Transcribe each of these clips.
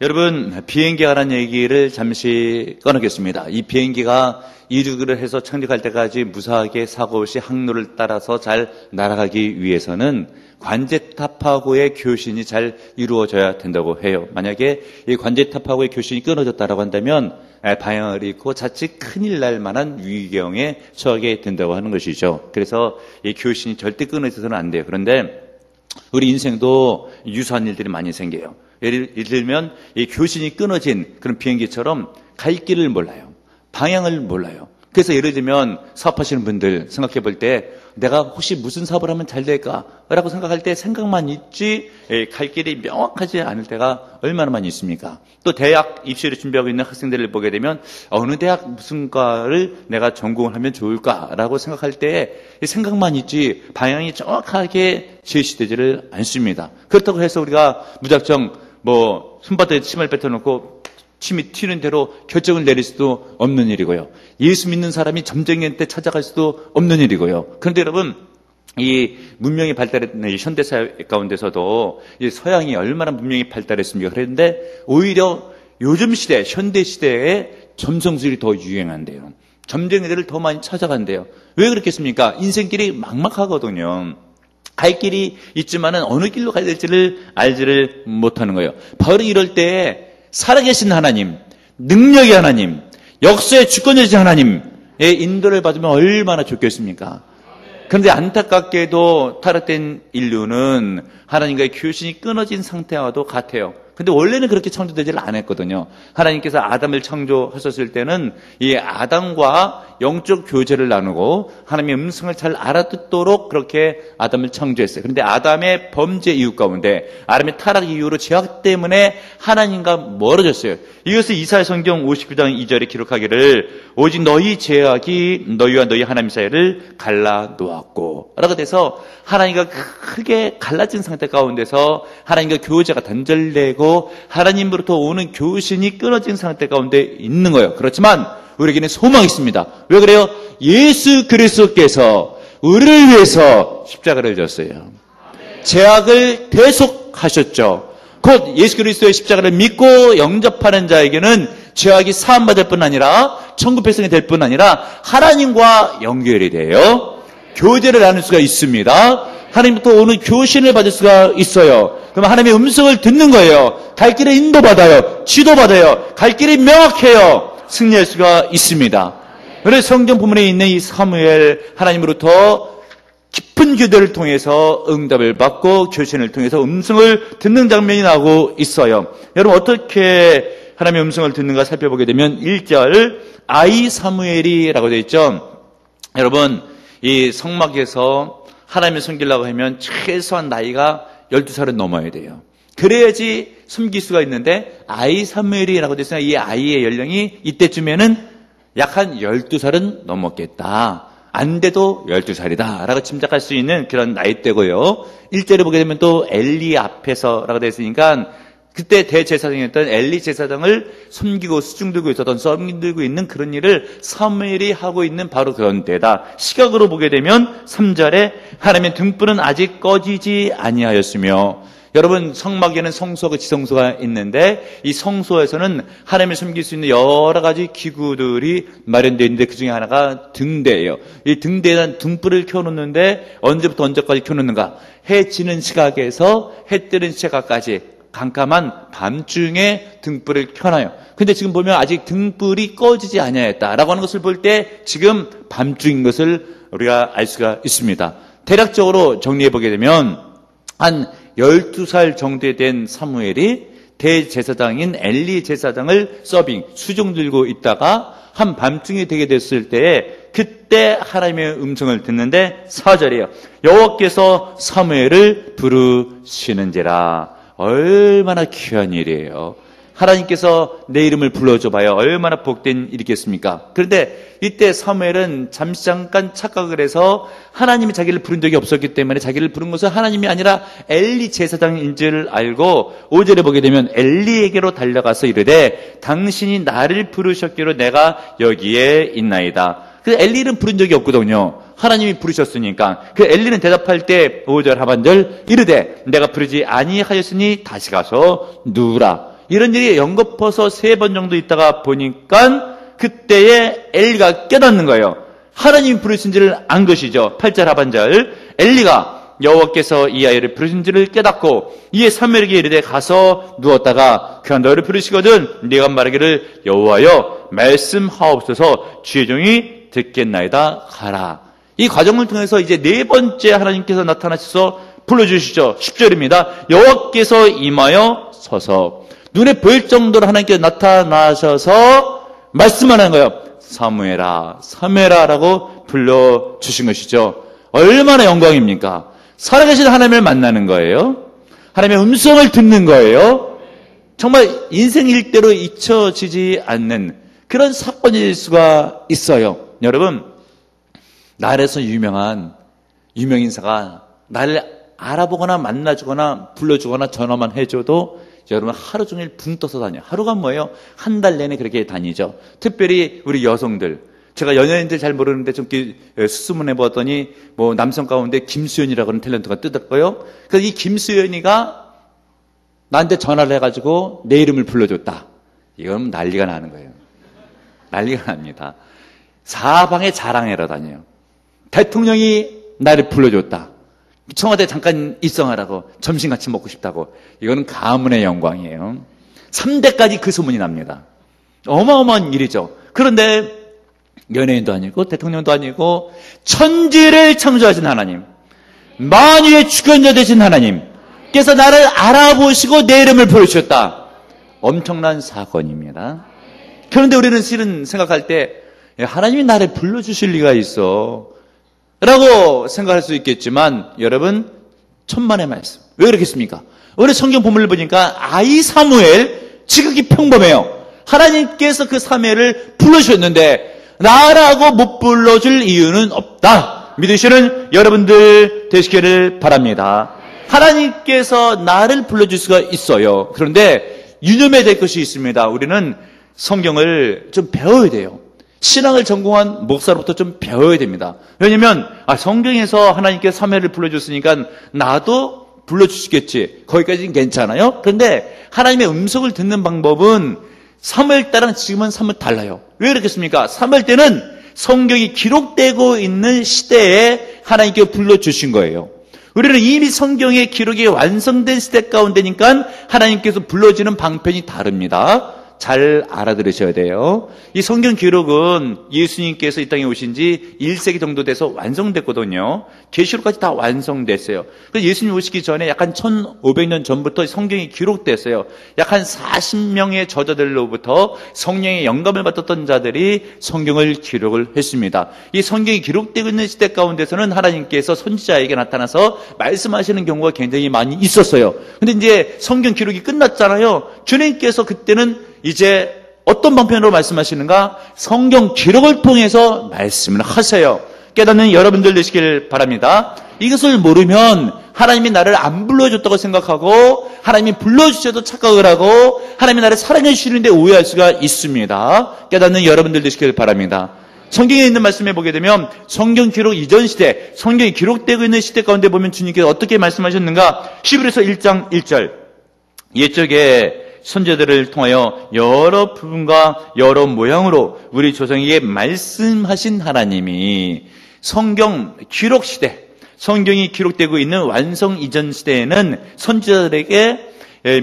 여러분, 비행기가 라는 얘기를 잠시 꺼내겠습니다. 이 비행기가 이륙을 해서 착륙할 때까지 무사하게 사고 없이 항로를 따라서 잘 날아가기 위해서는 관제탑하고의 교신이 잘 이루어져야 된다고 해요. 만약에 이 관제탑하고의 교신이 끊어졌다고 한다면 방향을 잃고 자칫 큰일 날 만한 위경에 처하게 된다고 하는 것이죠. 그래서 이 교신이 절대 끊어져서는 안 돼요. 그런데 우리 인생도 유사한 일들이 많이 생겨요. 예를 들면 이 교신이 끊어진 그런 비행기처럼 갈 길을 몰라요. 방향을 몰라요. 그래서 예를 들면 사업하시는 분들 생각해 볼 때 내가 혹시 무슨 사업을 하면 잘 될까라고 생각할 때 생각만 있지 갈 길이 명확하지 않을 때가 얼마나 많이 있습니까? 또 대학 입시를 준비하고 있는 학생들을 보게 되면 어느 대학 무슨 과를 내가 전공을 하면 좋을까라고 생각할 때 생각만 있지 방향이 정확하게 제시되지를 않습니다. 그렇다고 해서 우리가 무작정 손바닥에 침을 뱉어놓고 침이 튀는 대로 결정을 내릴 수도 없는 일이고요. 예수 믿는 사람이 점쟁이한테 찾아갈 수도 없는 일이고요. 그런데 여러분, 이 문명이 발달했던 이 현대사회 가운데서도 이 서양이 얼마나 문명이 발달했습니까? 그런데 오히려 요즘 시대, 현대 시대에 점성술이 더 유행한대요. 점쟁이들을 더 많이 찾아간대요. 왜 그렇겠습니까? 인생길이 막막하거든요. 갈 길이 있지만은 어느 길로 가야 될지를 알지를 못하는 거예요. 바울이 이럴 때 살아계신 하나님, 능력의 하나님, 역사의 주권자이신 하나님의 인도를 받으면 얼마나 좋겠습니까? 그런데 안타깝게도 타락된 인류는 하나님과의 교신이 끊어진 상태와도 같아요. 근데 원래는 그렇게 창조되지를 않았거든요. 하나님께서 아담을 창조하셨을 때는 이 아담과 영적 교제를 나누고 하나님의 음성을 잘 알아듣도록 그렇게 아담을 창조했어요. 그런데 아담의 범죄 이유 가운데 아담의 타락 이후로 죄악 때문에 하나님과 멀어졌어요. 이것을 이사야 성경 59장 2절에 기록하기를 오직 너희 죄악이 너희와 너희 하나님 사이를 갈라놓았고 라고 돼서 하나님과 크게 갈라진 상태 가운데서 하나님과 교제가 단절되고 하나님으로부터 오는 교신이 끊어진 상태 가운데 있는 거예요. 그렇지만 우리에게는 소망이 있습니다. 왜 그래요? 예수 그리스도께서 우리를 위해서 십자가를 졌어요. 죄악을 대속하셨죠. 곧 예수 그리스도의 십자가를 믿고 영접하는 자에게는 죄악이 사함받을 뿐 아니라 천국 백성이 될 뿐 아니라 하나님과 연결이 돼요. 교제를 나눌 수가 있습니다. 하나님부터 오는 교신을 받을 수가 있어요. 그럼 하나님의 음성을 듣는 거예요. 갈 길에 인도받아요. 지도받아요. 갈 길이 명확해요. 승리할 수가 있습니다. 그래서 성경 본문에 있는 이 사무엘, 하나님으로부터 깊은 기도를 통해서 응답을 받고 교신을 통해서 음성을 듣는 장면이 나오고 있어요. 여러분 어떻게 하나님의 음성을 듣는가 살펴보게 되면 1절 아이 사무엘이라고 되어 있죠. 여러분 이 성막에서 하나님을 섬기려고 하면 최소한 나이가 12살은 넘어야 돼요. 그래야지 섬길 수가 있는데 아이 사무엘이라고 돼서 이 아이의 연령이 이때쯤에는 약 한 12살은 넘었겠다. 안 돼도 12살이다 라고 짐작할 수 있는 그런 나이대고요. 1절에 보게 되면 또 엘리 앞에서라고 되어 있으니까 그때 대제사장이었던 엘리 제사장을 섬기고 수중들고 있었던 썸들고 있는 그런 일을 사무엘이 하고 있는 바로 그런 때다. 시각으로 보게 되면 3절에 하나님의 등불은 아직 꺼지지 아니하였으며 여러분 성막에는 성소하고 지성소가 있는데 이 성소에서는 하나님을 섬길 수 있는 여러 가지 기구들이 마련되어 있는데 그중에 하나가 등대예요. 이 등대에는 등불을 켜놓는데 언제부터 언제까지 켜놓는가? 해 지는 시각에서 해 뜨는 시각까지 깜깜한 밤중에 등불을 켜놔요. 근데 지금 보면 아직 등불이 꺼지지 아니하였다라고 하는 것을 볼 때 지금 밤중인 것을 우리가 알 수가 있습니다. 대략적으로 정리해보게 되면 한 12살 정도 된 사무엘이 대제사장인 엘리 제사장을 수종 들고 있다가 한 밤중이 되게 됐을 때에 그때 하나님의 음성을 듣는데 4절이에요. 여호와께서 사무엘을 부르시는지라. 얼마나 귀한 일이에요. 하나님께서 내 이름을 불러줘봐요. 얼마나 복된 일이겠습니까? 그런데 이때 사무엘은 잠깐 착각을 해서 하나님이 자기를 부른 적이 없었기 때문에 자기를 부른 것은 하나님이 아니라 엘리 제사장인 줄 알고 5절에 보게 되면 엘리에게로 달려가서 이르되 당신이 나를 부르셨기로 내가 여기에 있나이다. 그 엘리는 부른 적이 없거든요. 하나님이 부르셨으니까. 그 엘리는 대답할 때 5절 하반절 이르되 내가 부르지 아니하였으니 다시 가서 누우라. 이런 일이 연거퍼서 3번 정도 있다가 보니까 그때에 엘리가 깨닫는 거예요. 하나님이 부르신지를 안 것이죠. 8절 하반절. 엘리가 여호와께서 이 아이를 부르신지를 깨닫고 이에 사무엘에게 이르되 가서 누웠다가 그가 너를 부르시거든 네가 말하기를 여호와여 말씀하옵소서 주의 종이 듣겠나이다 가라. 이 과정을 통해서 이제 4번째 하나님께서 나타나셔서 불러주시죠. 10절입니다. 여호와께서 임하여 서서 눈에 보일 정도로 하나님께서 나타나셔서 말씀하는 거예요. 사무엘아, 사무엘아 라고 불러주신 것이죠. 얼마나 영광입니까? 살아계신 하나님을 만나는 거예요. 하나님의 음성을 듣는 거예요. 정말 인생 일대로 잊혀지지 않는 그런 사건일 수가 있어요. 여러분, 나라에서 유명한 유명인사가 나를 알아보거나 만나주거나 불러주거나 전화만 해줘도 여러분 하루 종일 붕 떠서 다녀요. 하루가 뭐예요? 한 달 내내 그렇게 다니죠. 특별히 우리 여성들. 제가 연예인들 잘 모르는데 좀 수소문해 보았더니 뭐 남성 가운데 김수현이라고 하는 탤런트가 뜨더라고요. 그래서 이 김수현이가 나한테 전화를 해가지고 내 이름을 불러줬다. 이건 난리가 나는 거예요. 난리가 납니다. 사방에 자랑해러 다녀요. 대통령이 나를 불러줬다. 청와대 잠깐 입성하라고, 점심 같이 먹고 싶다고. 이거는 가문의 영광이에요. 3대까지 그 소문이 납니다. 어마어마한 일이죠. 그런데 연예인도 아니고 대통령도 아니고 천지를 창조하신 하나님, 만유의 주권자 되신 하나님께서 나를 알아보시고 내 이름을 부르셨다. 엄청난 사건입니다. 그런데 우리는 실은 생각할 때 하나님이 나를 불러주실 리가 있어 라고 생각할 수 있겠지만 여러분, 천만의 말씀. 왜 그렇겠습니까? 오늘 성경 본문을 보니까 아이 사무엘 지극히 평범해요. 하나님께서 그 사무엘을 불러주셨는데 나라고 못 불러줄 이유는 없다. 믿으시는 여러분들 되시기를 바랍니다. 하나님께서 나를 불러줄 수가 있어요. 그런데 유념해야 될 것이 있습니다. 우리는 성경을 좀 배워야 돼요. 신앙을 전공한 목사로부터 좀 배워야 됩니다. 왜냐하면 성경에서 하나님께서 사무엘을 불러줬으니까 나도 불러주시겠지. 거기까지는 괜찮아요. 그런데 하나님의 음성을 듣는 방법은 사무엘 때랑 지금은 사뭇 달라요. 왜 그렇겠습니까? 사무엘 때는 성경이 기록되고 있는 시대에 하나님께서 불러주신 거예요. 우리는 이미 성경의 기록이 완성된 시대 가운데니까 하나님께서 불러주는 방편이 다릅니다. 잘 알아들으셔야 돼요. 이 성경 기록은 예수님께서 이 땅에 오신 지 1세기 정도 돼서 완성됐거든요. 계시록까지 다 완성됐어요. 그래서 예수님 오시기 전에 약 한 1500년 전부터 성경이 기록됐어요. 약 한 40명의 저자들로부터 성령의 영감을 받았던 자들이 성경을 기록을 했습니다. 이 성경이 기록되고 있는 시대 가운데서는 하나님께서 선지자에게 나타나서 말씀하시는 경우가 굉장히 많이 있었어요. 근데 이제 성경 기록이 끝났잖아요. 주님께서 그때는 이제 어떤 방편으로 말씀하시는가? 성경 기록을 통해서 말씀을 하세요. 깨닫는 여러분들 되시길 바랍니다. 이것을 모르면 하나님이 나를 안 불러줬다고 생각하고 하나님이 불러주셔도 착각을 하고 하나님이 나를 사랑해 주시는데 오해할 수가 있습니다. 깨닫는 여러분들 되시길 바랍니다. 성경에 있는 말씀에 보게 되면 성경 기록 이전 시대, 성경이 기록되고 있는 시대 가운데 보면 주님께서 어떻게 말씀하셨는가? 히브리서 1장 1절. 옛적에 선지자들을 통하여 여러 부분과 여러 모양으로 우리 조상에게 말씀하신 하나님이 성경 기록 시대, 성경이 기록되고 있는 완성 이전 시대에는 선지자들에게,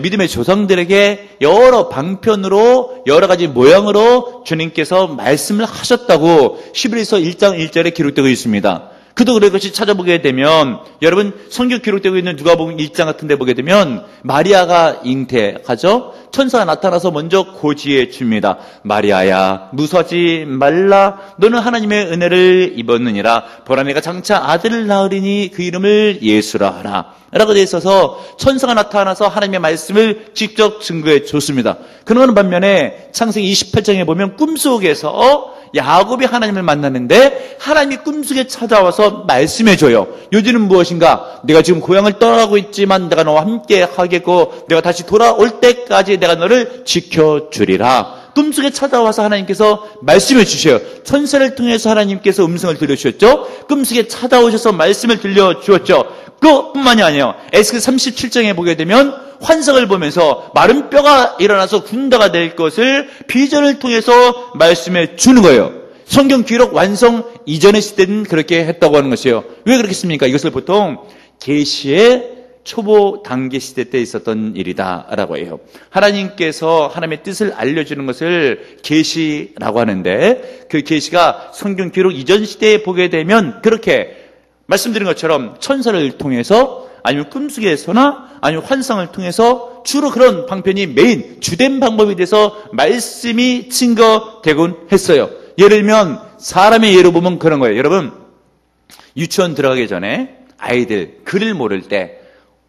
믿음의 조상들에게 여러 방편으로 여러 가지 모양으로 주님께서 말씀을 하셨다고 히브리서 1장 1절에 기록되고 있습니다. 그도 그럴 것이 찾아보게 되면 여러분 성경 기록되고 있는 누가복음 1장 같은 데 보게 되면 마리아가 잉태하죠. 천사가 나타나서 먼저 고지해 줍니다. 마리아야 무서워하지 말라. 너는 하나님의 은혜를 입었느니라. 보라 내가 장차 아들을 낳으리니 그 이름을 예수라 하라. 라고 되어 있어서 천사가 나타나서 하나님의 말씀을 직접 증거해 줬습니다. 그러는 반면에 창세기 28장에 보면 꿈속에서 야곱이 하나님을 만나는데 하나님이 꿈속에 찾아와서 말씀해줘요. 요지는 무엇인가? 내가 지금 고향을 떠나고 있지만 내가 너와 함께 하겠고 내가 다시 돌아올 때까지 내가 너를 지켜주리라. 꿈속에 찾아와서 하나님께서 말씀을 주셔요. 천사를 통해서 하나님께서 음성을 들려주셨죠. 꿈속에 찾아오셔서 말씀을 들려주었죠. 그뿐만이 아니에요. 에스겔 37장에 보게 되면 환상을 보면서 마른 뼈가 일어나서 군다가 될 것을 비전을 통해서 말씀해 주는 거예요. 성경 기록 완성 이전의 시대는 그렇게 했다고 하는 것이에요. 왜 그렇겠습니까? 이것을 보통 계시의 초보 단계 시대 때 있었던 일이다라고 해요. 하나님께서 하나님의 뜻을 알려주는 것을 계시라고 하는데, 그 계시가 성경 기록 이전 시대에 보게 되면 그렇게 말씀드린 것처럼 천사를 통해서 아니면 꿈속에서나 아니면 환상을 통해서 주로 그런 방편이 메인 주된 방법이 돼서 말씀이 증거되곤 했어요. 예를 들면 사람의 예로 보면 그런 거예요. 여러분, 유치원 들어가기 전에 아이들 글을 모를 때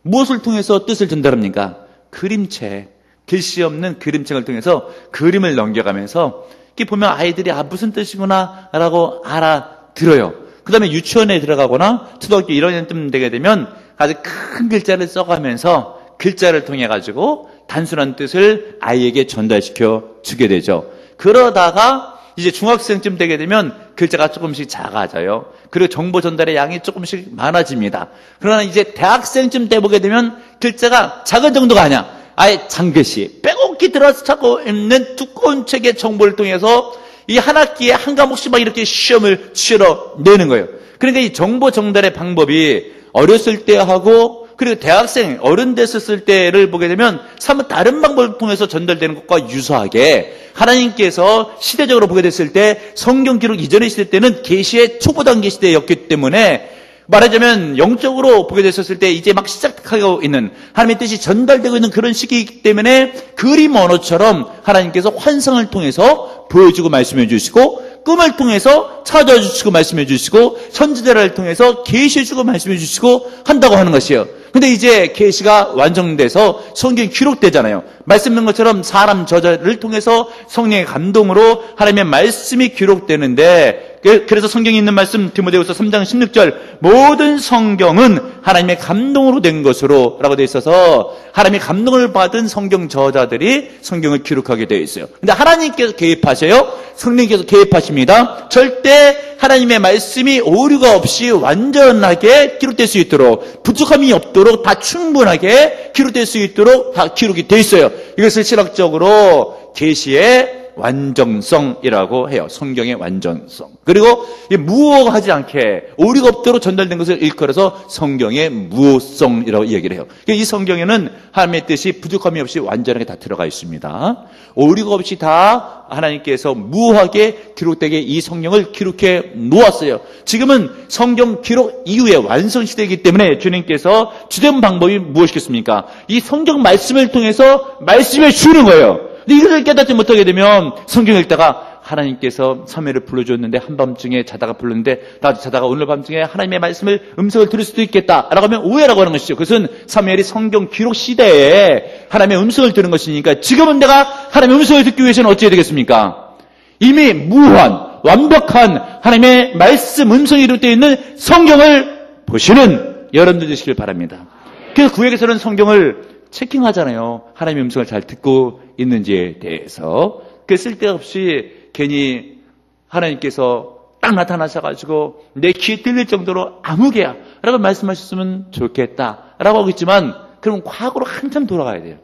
무엇을 통해서 뜻을 전달합니까? 그림책, 글씨 없는 그림책을 통해서 그림을 넘겨가면서 이렇게 보면 아이들이 무슨 뜻이구나 라고 알아들어요. 그 다음에 유치원에 들어가거나 초등학교 1학년쯤 되게 되면 아주 큰 글자를 써가면서 글자를 통해 가지고 단순한 뜻을 아이에게 전달시켜 주게 되죠. 그러다가 이제 중학생쯤 되게 되면 글자가 조금씩 작아져요. 그리고 정보 전달의 양이 조금씩 많아집니다. 그러나 이제 대학생쯤 돼 보게 되면 글자가 작은 정도가 아니야. 아예 장글씨, 빼곡히 들어서 찾고 있는 두꺼운 책의 정보를 통해서 이 한 학기에 한 과목씩 막 이렇게 시험을 치러내는 거예요. 그러니까 이 정보 전달의 방법이 어렸을 때 하고 그리고 대학생, 어른 됐었을 때를 보게 되면 사뭇 다른 방법을 통해서 전달되는 것과 유사하게 하나님께서 시대적으로 보게 됐을 때 성경 기록 이전의 시대 때는 계시의 초보 단계 시대였기 때문에 말하자면 영적으로 보게 됐었을 때 이제 막 시작하고 있는 하나님의 뜻이 전달되고 있는 그런 시기이기 때문에 그림 언어처럼 하나님께서 환상을 통해서 보여주고 말씀해 주시고 꿈을 통해서 찾아주시고 말씀해 주시고 선지자를 통해서 계시해 주고 말씀해 주시고 한다고 하는 것이에요. 근데 이제 계시가 완성돼서 성경이 기록되잖아요. 말씀인 것처럼 사람 저자를 통해서 성령의 감동으로 하나님의 말씀이 기록되는데, 그래서 성경에 있는 말씀 디모데후서 3장 16절 모든 성경은 하나님의 감동으로 된 것으로 라고 되어 있어서 하나님의 감동을 받은 성경 저자들이 성경을 기록하게 되어 있어요. 근데 하나님께서 개입하셔요. 성령께서 개입하십니다. 절대 하나님의 말씀이 오류가 없이 완전하게 기록될 수 있도록, 부족함이 없도록 다 충분하게 기록될 수 있도록 다 기록이 되어 있어요. 이것을 신학적으로 계시의 완전성이라고 해요. 성경의 완전성. 그리고 무호하지 않게 오류가 없도록 전달된 것을 일컬어서 성경의 무호성이라고 얘기를 해요. 이 성경에는 하나님의 뜻이 부족함이 없이 완전하게 다 들어가 있습니다. 오류가 없이 다 하나님께서 무호하게 기록되게 이 성경을 기록해 놓았어요. 지금은 성경 기록 이후의 완성시대이기 때문에 주님께서 주된 방법이 무엇이겠습니까? 이 성경 말씀을 통해서 말씀해 주는 거예요. 근데 이것을 깨닫지 못하게 되면 성경 읽다가 하나님께서 사무엘을 불러줬는데 한밤중에 자다가 불렀는데 나도 자다가 오늘 밤중에 하나님의 말씀을 음성을 들을 수도 있겠다라고 하면 오해라고 하는 것이죠. 그것은 사무엘이 성경 기록 시대에 하나님의 음성을 들은 것이니까 지금은 내가 하나님의 음성을 듣기 위해서는 어찌해야 되겠습니까? 이미 무한 완벽한 하나님의 말씀 음성이 기록되어 있는 성경을 보시는 여러분들 되시길 바랍니다. 그래서 구약에서는 성경을 체킹하잖아요. 하나님의 음성을 잘 듣고 있는지에 대해서. 그 쓸데없이 괜히 하나님께서 딱 나타나셔가지고 내 귀에 들릴 정도로 아무개야 라고 말씀하셨으면 좋겠다 라고 하겠지만 그럼 과거로 한참 돌아가야 돼요.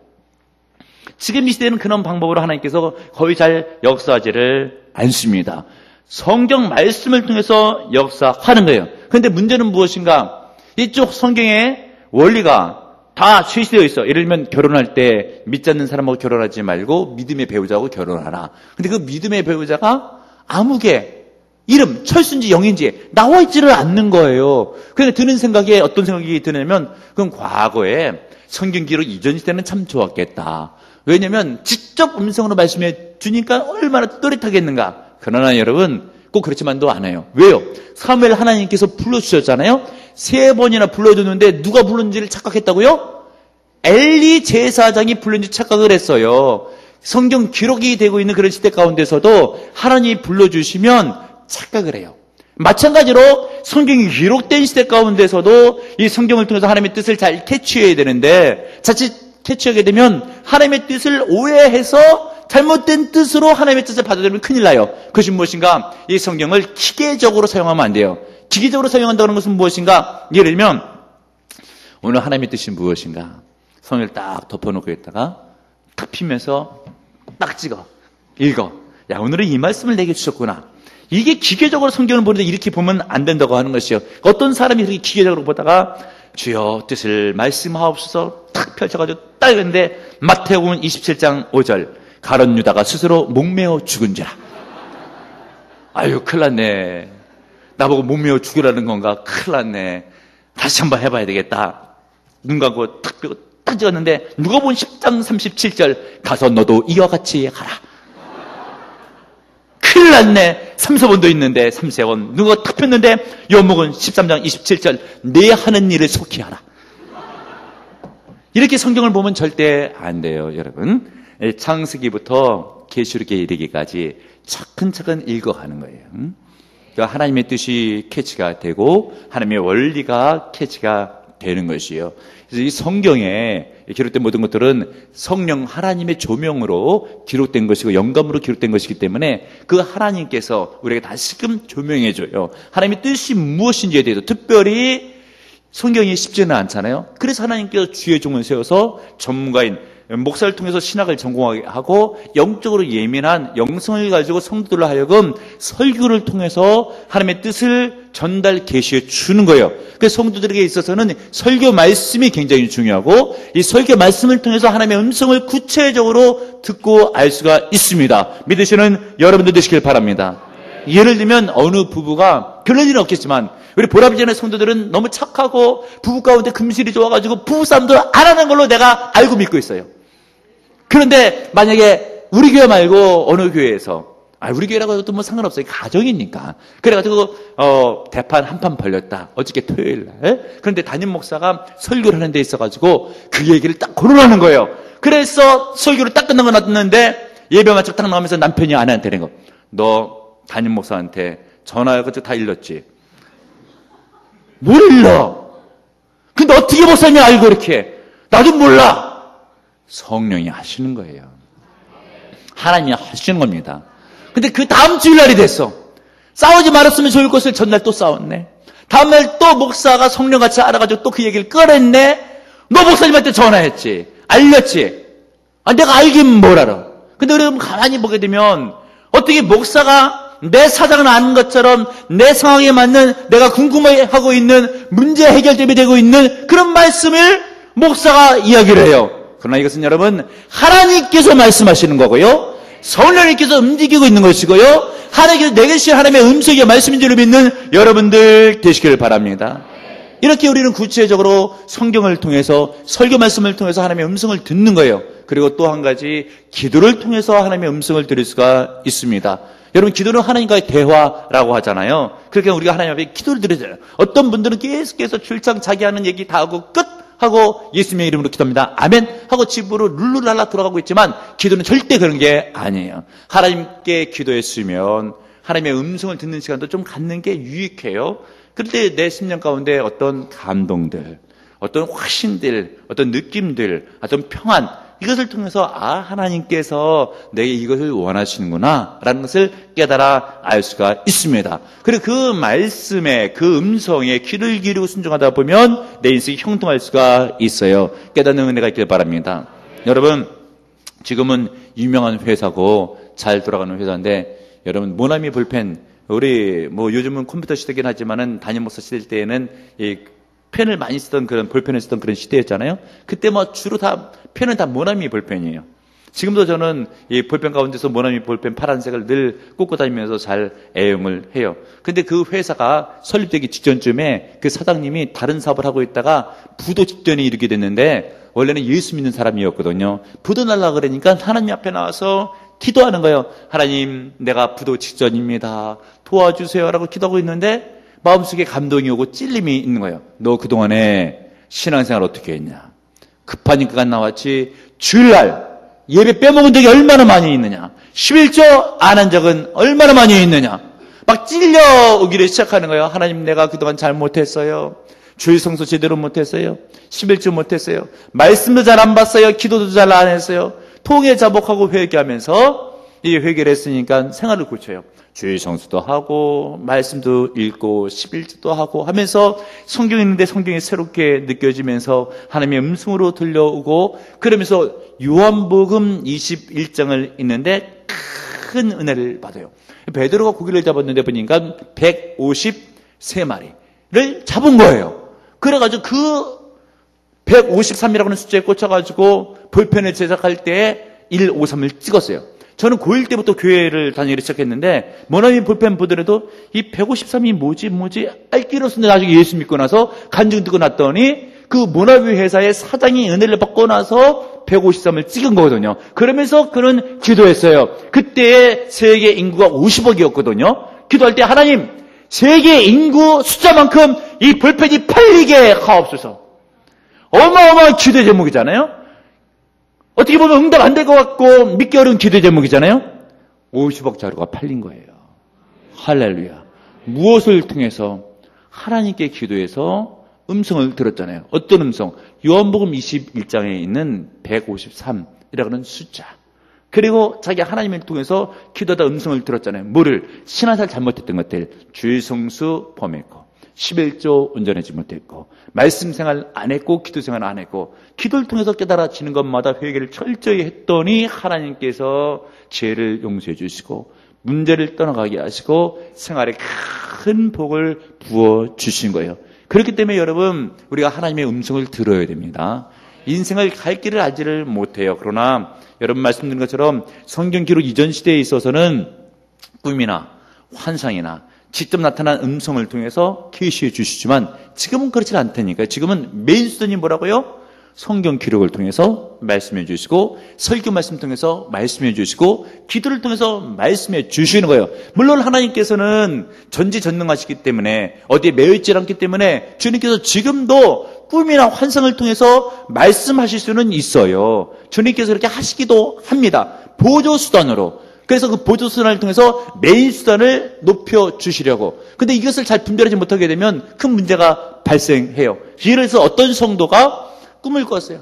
지금 이 시대는 그런 방법으로 하나님께서 거의 잘 역사하지를 않습니다. 성경 말씀을 통해서 역사하는 거예요. 그런데 문제는 무엇인가? 이쪽 성경의 원리가 다 실시되어 있어. 예를 들면 결혼할 때 믿지 않는 사람하고 결혼하지 말고 믿음의 배우자하고 결혼하라. 근데 그 믿음의 배우자가 아무개 이름 철수인지 영인지 나와 있지를 않는 거예요. 그래서 드는 생각에 어떤 생각이 드냐면 그럼 과거에 성경 기록 이전 시대는 참 좋았겠다. 왜냐하면 직접 음성으로 말씀해 주니까 얼마나 또렷하겠는가. 그러나 여러분 꼭 그렇지만도 않아요. 왜요? 사무엘 하나님께서 불러주셨잖아요. 3번이나 불러줬는데 누가 불렀는지를 착각했다고요? 엘리 제사장이 불렀는지 착각을 했어요. 성경 기록이 되고 있는 그런 시대 가운데서도 하나님이 불러주시면 착각을 해요. 마찬가지로 성경이 기록된 시대 가운데서도 이 성경을 통해서 하나님의 뜻을 잘 캐치해야 되는데 자칫 캐치하게 되면 하나님의 뜻을 오해해서 잘못된 뜻으로 하나님의 뜻을 받아들이면 큰일 나요. 그것이 무엇인가? 이 성경을 기계적으로 사용하면 안 돼요. 기계적으로 사용한다는 것은 무엇인가? 예를 들면 오늘 하나님의 뜻이 무엇인가? 성경을 딱 덮어놓고 있다가 탁 피면서 딱 찍어 읽어. 야, 오늘은 이 말씀을 내게 주셨구나. 이게 기계적으로 성경을 보는데 이렇게 보면 안 된다고 하는 것이요. 어떤 사람이 이렇게 기계적으로 보다가 주여 뜻을 말씀하옵소서 탁 펼쳐가지고 딱 했는데 마태복음 27장 5절 가룟 유다가 스스로 목매어 죽은지라. 아유, 큰일 났네. 나보고 목매어 죽으라는 건가? 큰일 났네. 다시 한번 해봐야 되겠다. 눈 감고 탁 펴고 딱 찍었는데 누가복음 10장 37절 가서 너도 이와 같이 하라. 큰일 났네. 삼세번도 있는데 삼세번 누가 탁 폈는데 요한복음 13장 27절 내 하는 일을 속히 하라. 이렇게 성경을 보면 절대 안 돼요, 여러분. 창세기부터 계시록에 이르기까지 차근차근 읽어가는 거예요. 그러니까 하나님의 뜻이 캐치가 되고 하나님의 원리가 캐치가 되는 것이에요. 그래서 이 성경에 기록된 모든 것들은 성령 하나님의 조명으로 기록된 것이고 영감으로 기록된 것이기 때문에 그 하나님께서 우리에게 다시금 조명해 줘요. 하나님의 뜻이 무엇인지에 대해서 특별히 성경이 쉽지는 않잖아요. 그래서 하나님께서 주의 종을 세워서 전문가인 목사를 통해서 신학을 전공하게 하고 영적으로 예민한 영성을 가지고 성도들로 하여금 설교를 통해서 하나님의 뜻을 전달 계시해 주는 거예요. 그래서 성도들에게 있어서는 설교 말씀이 굉장히 중요하고 이 설교 말씀을 통해서 하나님의 음성을 구체적으로 듣고 알 수가 있습니다. 믿으시는 여러분들 되시길 바랍니다. 예를 들면 어느 부부가 그런 일은 없겠지만 우리 보라비전의 성도들은 너무 착하고 부부 가운데 금실이 좋아가지고 부부싸움도 안 하는 걸로 내가 알고 믿고 있어요. 그런데 만약에 우리 교회 말고 어느 교회에서 우리 교회라고 해도 뭐 상관없어요. 가정이니까. 그래가지고 대판 한 판 벌렸다. 어저께 토요일 날. 그런데 담임 목사가 설교를 하는 데 있어가지고 그 얘기를 딱 거론하는 거예요. 그래서 설교를 딱 끝난 거 놨는데 예배 마치고 딱 나오면서 남편이 아내한테 이런 거. 너 담임 목사한테 전화해가지고 다 일렀지. 뭘 일러? 근데 어떻게 목사님이 알고 이렇게? 나도 몰라. 성령이 하시는 거예요. 하나님이 하시는 겁니다. 근데 그 다음 주일날이 됐어. 싸우지 말았으면 좋을 것을 전날 또 싸웠네. 다음날 또 목사가 성령같이 알아가지고 또 그 얘기를 꺼냈네. 너 목사님한테 전화했지. 알렸지. 내가 알긴 뭘 알아. 근데 여러분 가만히 보게 되면 어떻게 목사가 내 사정을 아는 것처럼 내 상황에 맞는 내가 궁금해하고 있는 문제 해결점이 되고 있는 그런 말씀을 목사가 이야기를 해요. 그러나 이것은 여러분 하나님께서 말씀하시는 거고요. 성령님께서 움직이고 있는 것이고요. 하나님께서 내게 주신 하나님의 음성의 말씀인 줄 믿는 여러분들 되시길 바랍니다. 이렇게 우리는 구체적으로 성경을 통해서 설교 말씀을 통해서 하나님의 음성을 듣는 거예요. 그리고 또 한 가지 기도를 통해서 하나님의 음성을 들을 수가 있습니다. 여러분 기도는 하나님과의 대화라고 하잖아요. 그러니까 우리가 하나님 앞에 기도를 드려야 돼요. 어떤 분들은 계속해서 출장 자기 하는 얘기 다 하고 끝 하고 예수님의 이름으로 기도합니다. 아멘 하고 집으로 룰루랄라 돌아가고 있지만 기도는 절대 그런 게 아니에요. 하나님께 기도했으면 하나님의 음성을 듣는 시간도 좀 갖는 게 유익해요. 그런데 내 심령 가운데 어떤 감동들, 어떤 확신들, 어떤 느낌들, 어떤 평안 이것을 통해서 하나님께서 내게 이것을 원하시는구나 라는 것을 깨달아 알 수가 있습니다. 그리고 그 말씀에 그 음성에 귀를 기울이고 순종하다 보면 내 인생이 형통할 수가 있어요. 깨닫는 은혜가 있길 바랍니다. 여러분 지금은 유명한 회사고 잘 돌아가는 회사인데 여러분 모나미 볼펜 우리 요즘은 컴퓨터 시대긴 하지만은 담임 목사 시대 때에는 이 펜을 많이 쓰던 그런 볼펜을 쓰던 그런 시대였잖아요. 그때 주로 다 펜은 다 모나미 볼펜이에요. 지금도 저는 이 볼펜 가운데서 모나미 볼펜 파란색을 늘 꽂고 다니면서 잘 애용을 해요. 근데 그 회사가 설립되기 직전쯤에 그 사장님이 다른 사업을 하고 있다가 부도 직전에 이르게 됐는데 원래는 예수 믿는 사람이었거든요. 부도 날라 그러니까 하나님 앞에 나와서 기도하는 거예요. 하나님, 내가 부도 직전입니다. 도와주세요라고 기도하고 있는데 마음속에 감동이 오고 찔림이 있는 거예요. 너 그동안에 신앙생활 어떻게 했냐? 급하니까 나왔지 주일날 예배 빼먹은 적이 얼마나 많이 있느냐? 11조 안 한 적은 얼마나 많이 있느냐? 막 찔려오기를 시작하는 거예요. 하나님 내가 그동안 잘못했어요. 주일 성수 제대로 못했어요. 11조 못했어요. 말씀도 잘 안 봤어요. 기도도 잘 안 했어요. 통해 자복하고 회개하면서 이 회개를 했으니까 생활을 고쳐요. 주일 성수도 하고 말씀도 읽고 11조도 하고 하면서 성경 읽는데 성경이 새롭게 느껴지면서 하나님의 음성으로 들려오고 그러면서 요한복음 21장을 읽는데 큰 은혜를 받아요. 베드로가 고기를 잡았는데 보니까 153마리를 잡은 거예요. 그래가지고 그 153이라는 숫자에 꽂혀가지고 볼펜을 제작할 때 153을 찍었어요. 저는 고1 때부터 교회를 다니기 시작했는데 머나미 볼펜 보더라도 이 153이 뭐지 알기로서 나중에 예수 믿고 나서 간증 듣고 났더니 그 모나비 회사의 사장이 은혜를 받고 나서 153을 찍은 거거든요. 그러면서 그는 기도했어요. 그때 세계 인구가 50억이었거든요. 기도할 때 하나님 세계 인구 숫자만큼 이 볼펜이 팔리게 하옵소서. 어마어마한 기도 제목이잖아요. 어떻게 보면 응답 안 될 것 같고 믿기 어려운 기도 제목이잖아요. 50억 자루가 팔린 거예요. 할렐루야. 무엇을 통해서? 하나님께 기도해서 음성을 들었잖아요. 어떤 음성? 요한복음 21장에 있는 153이라는 숫자. 그리고 자기 하나님을 통해서 기도하다 음성을 들었잖아요. 뭐를? 신앙생활 잘못했던 것들. 주일 성수 범했고 11조 온전하지 못했고 말씀 생활 안 했고 기도 생활 안 했고 기도를 통해서 깨달아지는 것마다 회개를 철저히 했더니 하나님께서 죄를 용서해 주시고 문제를 떠나가게 하시고 생활에 큰 복을 부어 주신 거예요. 그렇기 때문에 여러분 우리가 하나님의 음성을 들어야 됩니다. 인생을 갈 길을 알지를 못해요. 그러나 여러분 말씀드린 것처럼 성경 기록 이전 시대에 있어서는 꿈이나 환상이나 직접 나타난 음성을 통해서 계시해 주시지만 지금은 그렇지 않다니까요. 지금은 메인 수단이 뭐라고요? 성경 기록을 통해서 말씀해 주시고 설교 말씀 통해서 말씀해 주시고 기도를 통해서 말씀해 주시는 거예요. 물론 하나님께서는 전지전능하시기 때문에 어디에 매여있지 않기 때문에 주님께서 지금도 꿈이나 환상을 통해서 말씀하실 수는 있어요. 주님께서 그렇게 하시기도 합니다. 보조수단으로. 그래서 그 보조수단을 통해서 메인 수단을 높여주시려고. 근데 이것을 잘 분별하지 못하게 되면 큰 문제가 발생해요. 예를 들어서 어떤 성도가 꿈을 꿨어요.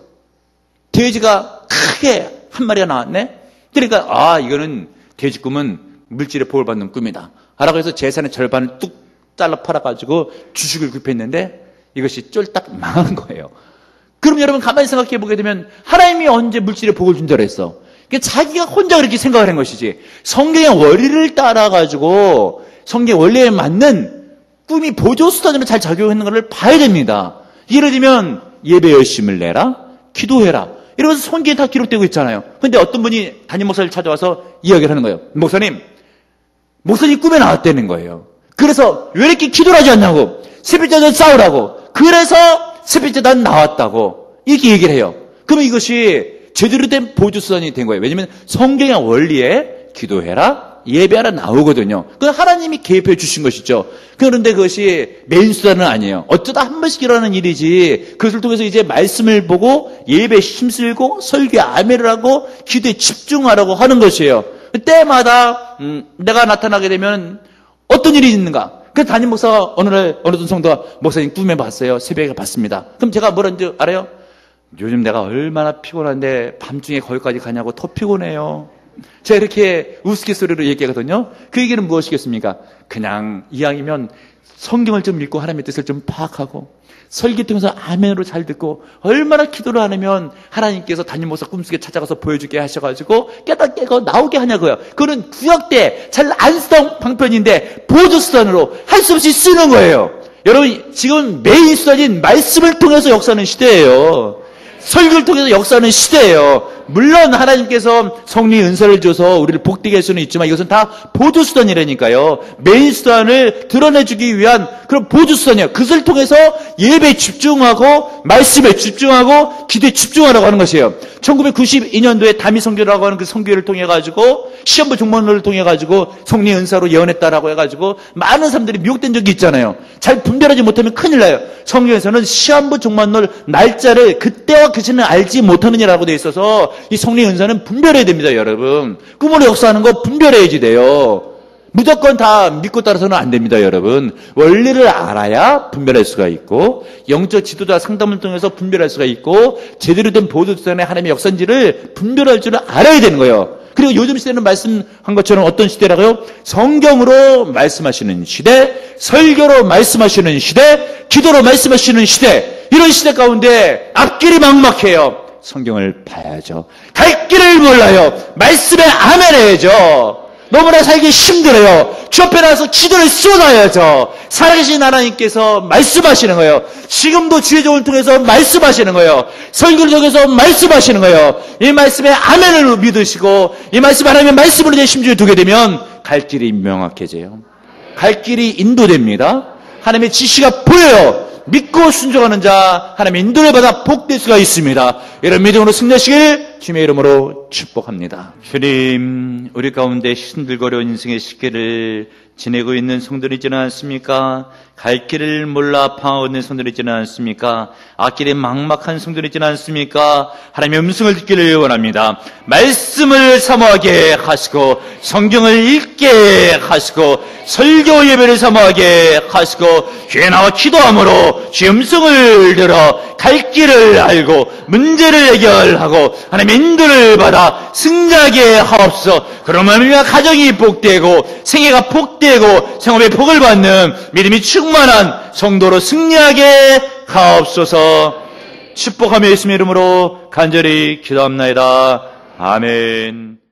돼지가 크게 한 마리가 나왔네? 그러니까 이거는 돼지 꿈은 물질의 복을 받는 꿈이다. 라고 해서 재산의 절반을 뚝 잘라 팔아가지고 주식을 구입했는데 이것이 쫄딱 망한 거예요. 그럼 여러분 가만히 생각해 보게 되면 하나님이 언제 물질의 복을 준다고 했어? 자기가 혼자 그렇게 생각을 한 것이지 성경의 원리를 따라가지고 성경의 원리에 맞는 꿈이 보조수단으로 잘 작용하는 것을 봐야 됩니다. 예를 들면 예배 열심을 내라, 기도해라 이러면서 성경에 다 기록되고 있잖아요. 그런데 어떤 분이 담임 목사를 찾아와서 이야기를 하는 거예요. 목사님 꿈에 나왔다는 거예요. 그래서 왜 이렇게 기도를 하지 않냐고, 새벽자전 싸우라고, 그래서 새벽자전 나왔다고 이렇게 얘기를 해요. 그러면 이것이 제대로 된 보조수단이 된 거예요. 왜냐하면 성경의 원리에 기도해라, 예배하라 나오거든요. 그건 하나님이 개입해 주신 것이죠. 그런데 그것이 메인 수단은 아니에요. 어쩌다 한 번씩 일어나는 일이지 그것을 통해서 이제 말씀을 보고 예배에 힘쓸고 설교에 아멘을 하고 기도에 집중하라고 하는 것이에요. 때마다 내가 나타나게 되면 어떤 일이 있는가? 그래서 담임 목사가 어느 날 어느 성도가 목사님 꿈에 봤어요. 새벽에 봤습니다. 그럼 제가 뭐라는지 알아요? 요즘 내가 얼마나 피곤한데 밤중에 거기까지 가냐고 더 피곤해요. 제가 이렇게 우스갯소리로 얘기하거든요. 그 얘기는 무엇이겠습니까? 그냥 이왕이면 성경을 좀 읽고 하나님의 뜻을 좀 파악하고 설교 통해서 아멘으로 잘 듣고 얼마나 기도를 안 하면 하나님께서 담임 목사 꿈속에 찾아가서 보여주게 하셔가지고 깨닫게 나오게 하냐고요. 그거는 구약 때 잘 안 쓰던 방편인데 보조수단으로 할 수 없이 쓰는 거예요. 여러분 지금 메인 수단인 말씀을 통해서 역사하는 시대예요. 설교를 통해서 역사하는 시대예요. 물론 하나님께서 성령의 은사를 줘서 우리를 복되게 할 수는 있지만 이것은 다 보조수단이라니까요. 메인 수단을 드러내주기 위한 그런 보조수단이에요. 그것을 통해서 예배에 집중하고 말씀에 집중하고 기도에 집중하라고 하는 것이에요. 1992년도에 다미 선교라고 하는 그 선교를 통해 가지고 시험부 종말론을 통해 가지고 성령의 은사로 예언했다라고 해가지고 많은 사람들이 미혹된 적이 있잖아요. 잘 분별하지 못하면 큰일 나요. 성경에서는 시험부 종말론 날짜를 그때와 그 시는 알지 못하느냐라고 되어 있어서 이 성령의 은사는 분별해야 됩니다. 여러분 꿈으로 역사하는 거 분별해야지 돼요. 무조건 다 믿고 따라서는 안 됩니다, 여러분. 원리를 알아야 분별할 수가 있고, 영적 지도자 상담을 통해서 분별할 수가 있고, 제대로 된 보도전의 하나님의 역사인지를 분별할 줄을 알아야 되는 거예요. 그리고 요즘 시대는 말씀한 것처럼 어떤 시대라고요? 성경으로 말씀하시는 시대, 설교로 말씀하시는 시대, 기도로 말씀하시는 시대, 이런 시대 가운데 앞길이 막막해요. 성경을 봐야죠. 갈 길을 몰라요. 말씀에 아멘 해야죠. 너무나 살기 힘들어요. 주 앞에 나와서 기도를 쏟아야죠. 살아계신 하나님께서 말씀하시는 거예요. 지금도 주의 종을 통해서 말씀하시는 거예요. 설교를 통해서 말씀하시는 거예요. 이 말씀에 아멘을 믿으시고 이 말씀 하나님의 말씀으로 내 심중에 두게 되면 갈 길이 명확해져요. 갈 길이 인도됩니다. 하나님의 지시가 보여요. 믿고 순종하는 자 하나님의 인도를 받아 복될 수가 있습니다. 이런 믿음으로 승리하시길 주님의 이름으로 축복합니다. 주님, 우리 가운데 힘들거려운 인생의 시기를 지내고 있는 성도들 있지는 않습니까? 갈 길을 몰라 방황하고 있는 성도들 있지는 않습니까? 앞길이 막막한 성도들 있지는 않습니까? 하나님의 음성을 듣기를 원합니다. 말씀을 사모하게 하시고 성경을 읽게 하시고 설교 예배를 사모하게 하시고 교회 나와 기도함으로 주의 음성을 들어 갈 길을 알고 문제를 해결하고 하나님의 인도를 받아 승리하게 하옵소서. 그러면 우리가 가정이 복되고 생애가 복되고 생업의 복을 받는 믿음이 충만한 성도로 승리하게 하옵소서. 축복하며 예수님의 이름으로 간절히 기도합나이다. 아멘.